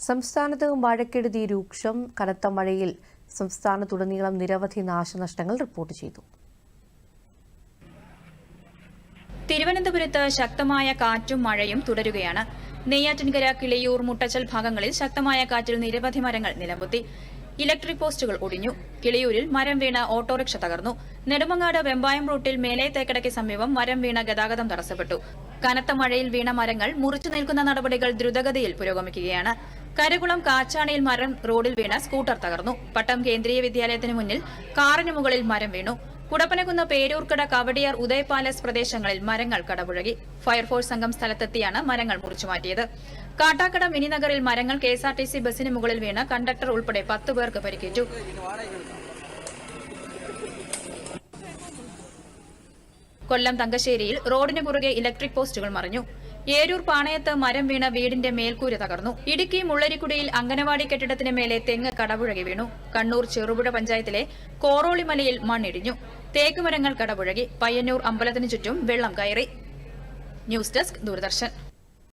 സംസ്ഥാനത്ത് മഴക്കെടുതി രൂക്ഷം. കനത്ത മഴയിൽ സംസ്ഥാനത്തുടനീളം നിരവധി നാശനഷ്ടങ്ങൾ റിപ്പോർട്ട് ചെയ്തു. തിരുവനന്തപുരത്ത് ശക്തമായ കാറ്റും മഴയും തുടരുകയാണ്. നെയ്യാറ്റിൻകര, കിളിയൂർ, മുട്ടച്ചൽ ഭാഗങ്ങളിൽ ശക്തമായ കാറ്റിൽ നിരവധി മരങ്ങൾ നിലംപൊത്തി. ഇലക്ട്രിക് പോസ്റ്റുകൾ ഒടിഞ്ഞു. കിളിയൂരിൽ മരം വീണ ഓട്ടോറിക്ഷ തകർന്നു. നെടുമങ്ങാട് വെമ്പായം റൂട്ടിൽ മേലെ തേക്കടയ്ക്ക് സമീപം മരം വീണ ഗതാഗതം തടസ്സപ്പെട്ടു. കനത്ത മഴയിൽ വീണ മരങ്ങൾ മുറിച്ചു നിൽക്കുന്ന നടപടികൾ ദ്രുതഗതിയിൽ പുരോഗമിക്കുകയാണ്. കരകുളം കാച്ചാണിയിൽ മരം റോഡിൽ വീണ സ്കൂട്ടർ തകർന്നു. പട്ടം കേന്ദ്രീയ വിദ്യാലയത്തിന് മുന്നിൽ കാറിന് മുകളിൽ മരം വീണു. കുടപ്പനക്കുന്ന്, പേരൂർക്കട, കവടിയാർ, ഉദയ് പാലസ് പ്രദേശങ്ങളിൽ മരങ്ങൾ കടപുഴകി. ഫയർഫോഴ്സ് സംഘം സ്ഥലത്തെത്തിയാണ് മരങ്ങൾ മുറിച്ചുമാറ്റിയത്. കാട്ടാക്കട മിനിനഗറിൽ മരങ്ങൾ KSRTC ബസിന് മുകളിൽ വീണ് കണ്ടക്ടർ ഉൾപ്പെടെ 10 പേർക്ക് പരിക്കേറ്റു. കൊല്ലം തങ്കശ്ശേരിയിൽ റോഡിന് കുറുകെ ഇലക്ട്രിക് പോസ്റ്റുകൾ മറിഞ്ഞു. ഏരൂർ പാണയത്ത് മരം വീണ വീടിന്റെ മേൽക്കൂര തകർന്നു. ഇടുക്കി മുള്ളരിക്കുടിയിൽ അംഗനവാടി കെട്ടിടത്തിന് മേലെ തെങ്ങ് കടപുഴകി വീണു. കണ്ണൂർ ചെറുപുഴ പഞ്ചായത്തിലെ കോറോളിമലയിൽ മണ്ണിടിഞ്ഞു. തേക്കുമരങ്ങൾ കടപുഴകി. പയ്യന്നൂർ അമ്പലത്തിന് ചുറ്റും വെള്ളം കയറി. News desk, Doordarshan.